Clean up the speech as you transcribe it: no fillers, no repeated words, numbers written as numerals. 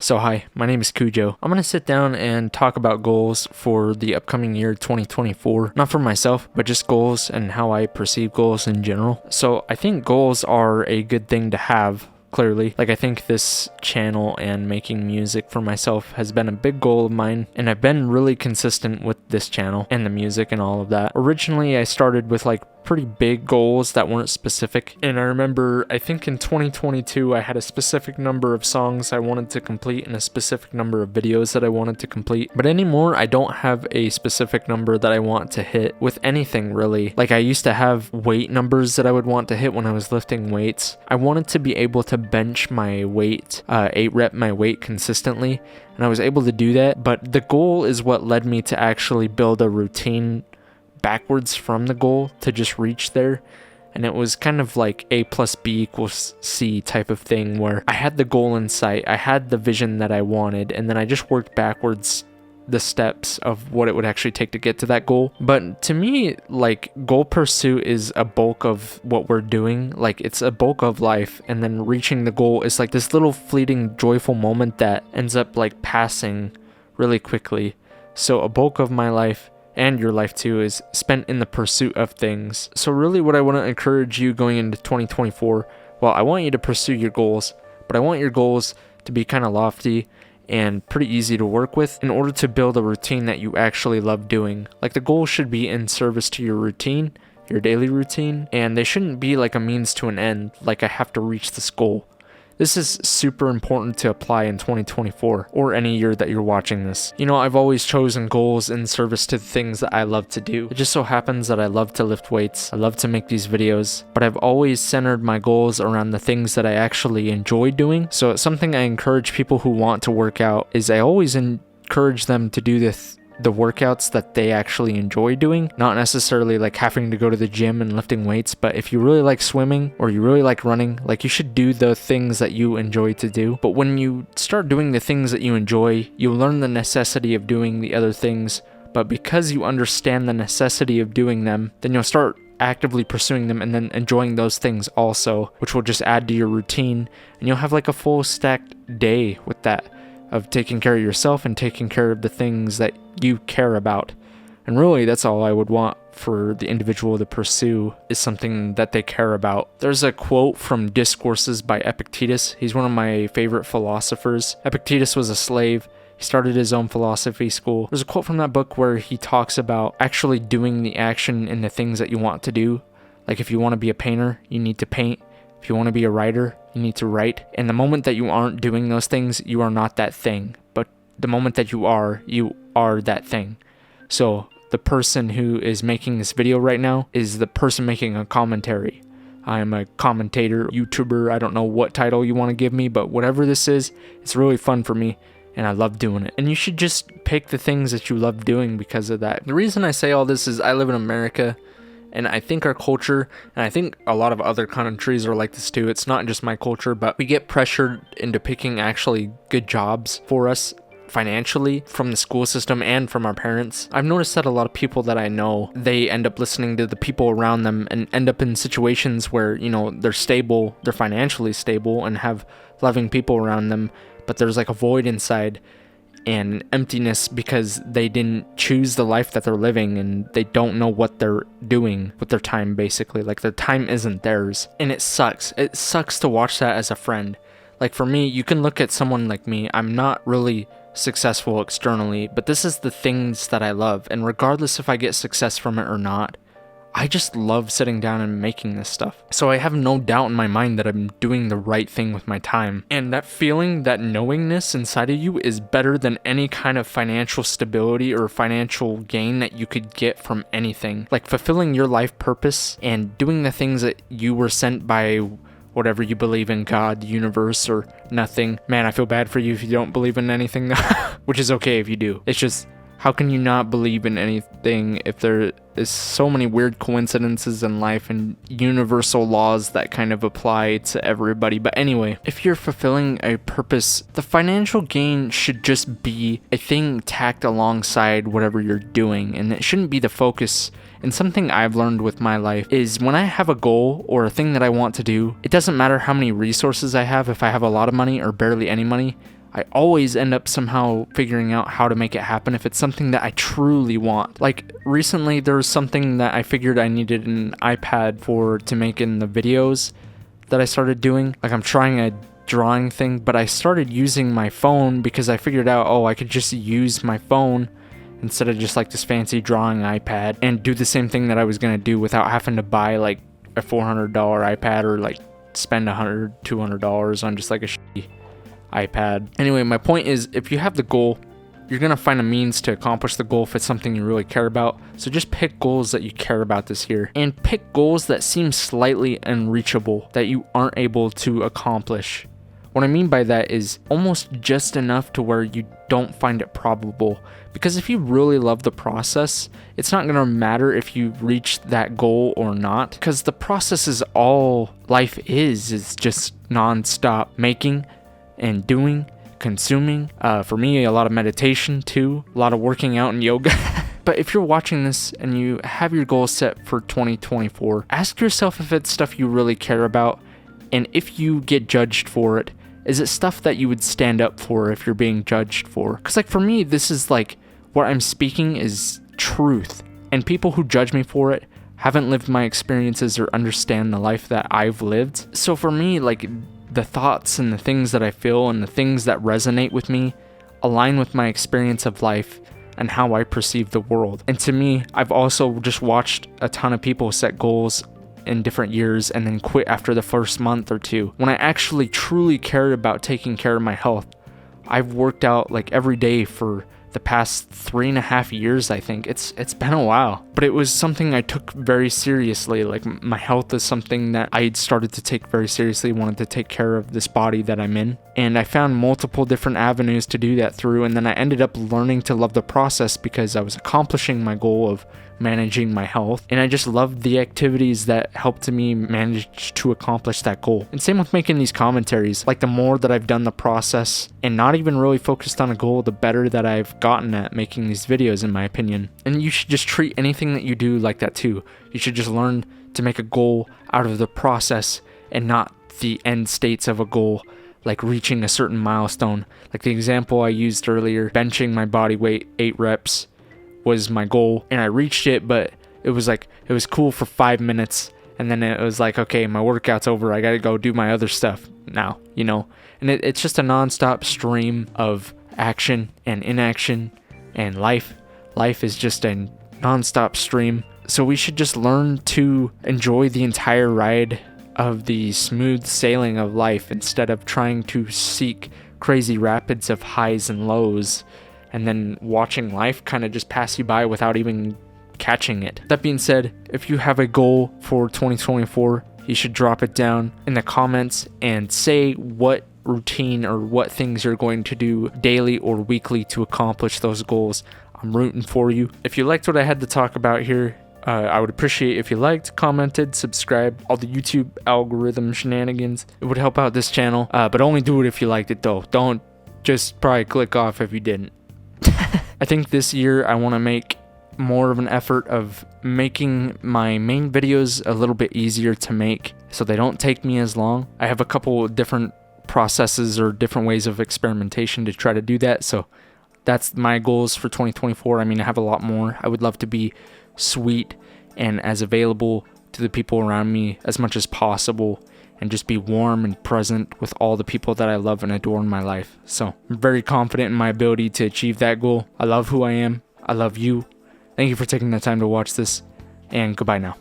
So hi, my name is Cujo. I'm going to sit down and talk about goals for the upcoming year 2024. Not for myself, but just goals and how I perceive goals in general. So I think goals are a good thing to have. Clearly, I think this channel and making music for myself has been a big goal of mine, and I've been really consistent with this channel and the music and all of that. Originally, I started with pretty big goals that weren't specific, and I remember I think in 2022 I had a specific number of songs I wanted to complete and a specific number of videos that I wanted to complete, but anymore I don't have a specific number that I want to hit with anything really. I used to have weight numbers that I would want to hit when I was lifting weights. I wanted to be able to bench my weight, 8 rep my weight consistently, and I was able to do that, but the goal is what led me to actually build a routine backwards from the goal to just reach there. And it was kind of like A plus B equals C type of thing, where I had the goal in sight, I had the vision that I wanted, and then I just worked backwards the steps of what it would actually take to get to that goal. But to me, goal pursuit is a bulk of what we're doing. It's a bulk of life, and then reaching the goal is this little fleeting joyful moment that ends up passing really quickly. So a bulk of my life, and your life too, is spent in the pursuit of things. So really what I want to encourage you going into 2024, well, I want you to pursue your goals, but I want your goals to be kind of lofty and pretty easy to work with in order to build a routine that you actually love doing. The goal should be in service to your routine, your daily routine, and they shouldn't be a means to an end, I have to reach this goal. This is super important to apply in 2024 or any year that you're watching this. I've always chosen goals in service to the things that I love to do. It just so happens that I love to lift weights, I love to make these videos, but I've always centered my goals around the things that I actually enjoy doing. So it's something I encourage people who want to work out is I always encourage them to do the workouts that they actually enjoy doing, not necessarily having to go to the gym and lifting weights. But if you really like swimming or you really like running, you should do the things that you enjoy to do. But when you start doing the things that you enjoy, you learn the necessity of doing the other things. But because you understand the necessity of doing them, then you'll start actively pursuing them and then enjoying those things also, which will just add to your routine, and you'll have a full stacked day with that, of taking care of yourself and taking care of the things that you care about. And really, that's all I would want for the individual to pursue, is something that they care about. There's a quote from Discourses by Epictetus. He's one of my favorite philosophers. Epictetus was a slave. He started his own philosophy school. There's a quote from that book where he talks about actually doing the action in the things that you want to do. If you want to be a painter, you need to paint. If you want to be a writer, you need to write. And the moment that you aren't doing those things, you are not that thing. But the moment that you are that thing. So the person who is making this video right now is the person making a commentary. I am a commentator, YouTuber, I don't know what title you want to give me, but whatever this is, it's really fun for me, and I love doing it. And you should just pick the things that you love doing because of that. The reason I say all this is I live in America, and I think our culture, and I think a lot of other countries are like this too, it's not just my culture, but we get pressured into picking actually good jobs for us financially from the school system and from our parents. I've noticed that a lot of people that I know, they end up listening to the people around them and end up in situations where, they're stable, they're financially stable and have loving people around them, but there's a void inside and emptiness because they didn't choose the life that they're living, and they don't know what they're doing with their time, basically. Their time isn't theirs, and it sucks. It sucks to watch that as a friend. For me, you can look at someone like me. I'm not really successful externally, but this is the things that I love, and regardless if I get success from it or not, I just love sitting down and making this stuff. So I have no doubt in my mind that I'm doing the right thing with my time. And that feeling, that knowingness inside of you is better than any kind of financial stability or financial gain that you could get from anything. Fulfilling your life purpose and doing the things that you were sent by whatever you believe in, God, the universe, or nothing. Man, I feel bad for you if you don't believe in anything, which is okay if you do. It's just, how can you not believe in anything if there is so many weird coincidences in life and universal laws that kind of apply to everybody? But anyway, if you're fulfilling a purpose, the financial gain should just be a thing tacked alongside whatever you're doing, and it shouldn't be the focus. And something I've learned with my life is when I have a goal or a thing that I want to do, it doesn't matter how many resources I have. If I have a lot of money or barely any money, I always end up somehow figuring out how to make it happen if it's something that I truly want. Like recently there was something that I figured I needed an iPad for to make in the videos that I started doing. Like I'm trying a drawing thing, but I started using my phone because I figured out, oh, I could just use my phone instead of just like this fancy drawing iPad and do the same thing that I was gonna do without having to buy like a $400 iPad or like spend $100-$200 on just like a shitty iPad. Anyway, my point is, if you have the goal, you're gonna find a means to accomplish the goal if it's something you really care about. So just pick goals that you care about this year, and pick goals that seem slightly unreachable, that you aren't able to accomplish. What I mean by that is almost just enough to where you don't find it probable. Because if you really love the process, it's not gonna matter if you reach that goal or not, because the process is all life is just non-stop making and doing, consuming. For me, a lot of meditation too, a lot of working out and yoga. But if you're watching this and you have your goals set for 2024, ask yourself if it's stuff you really care about, and if you get judged for it, is it stuff that you would stand up for if you're being judged for? Because like for me, this is like, what I'm speaking is truth, and people who judge me for it haven't lived my experiences or understand the life that I've lived. So for me, like the thoughts and the things that I feel and the things that resonate with me align with my experience of life and how I perceive the world. And to me, I've also just watched a ton of people set goals in different years and then quit after the first month or two. When I actually truly cared about taking care of my health, I've worked out like every day for the past 3.5 years. I think it's been a while, but it was something I took very seriously. Like my health is something that I started to take very seriously, wanted to take care of this body that I'm in, and I found multiple different avenues to do that through, and then I ended up learning to love the process because I was accomplishing my goal of managing my health, and I just loved the activities that helped me manage to accomplish that goal. And same with making these commentaries. Like the more that I've done the process and not even really focused on a goal, the better that I've gotten at making these videos, in my opinion. And you should just treat anything that you do like that too. You should just learn to make a goal out of the process and not the end states of a goal, like reaching a certain milestone. Like the example I used earlier, benching my body weight 8 reps was my goal, and I reached it, but it was cool for 5 minutes, and then it was like, okay, my workout's over, I gotta go do my other stuff now, you know. And it's just a non-stop stream of action and inaction, and life is just a non-stop stream. So we should just learn to enjoy the entire ride of the smooth sailing of life instead of trying to seek crazy rapids of highs and lows, and then watching life kind of just pass you by without even catching it. That being said, if you have a goal for 2024, you should drop it down in the comments and say what routine or what things you're going to do daily or weekly to accomplish those goals. I'm rooting for you. If you liked what I had to talk about here, I would appreciate if you liked, commented, subscribed, all the YouTube algorithm shenanigans. It would help out this channel, but only do it if you liked it though. Don't just probably click off if you didn't. I think this year I want to make more of an effort of making my main videos a little bit easier to make so they don't take me as long. I have a couple different processes or different ways of experimentation to try to do that, so that's my goals for 2024. I mean, I have a lot more. I would love to be sweet and as available to the people around me as much as possible, and just be warm and present with all the people that I love and adore in my life. So I'm very confident in my ability to achieve that goal. I love who I am. I love you. Thank you for taking the time to watch this, and goodbye now.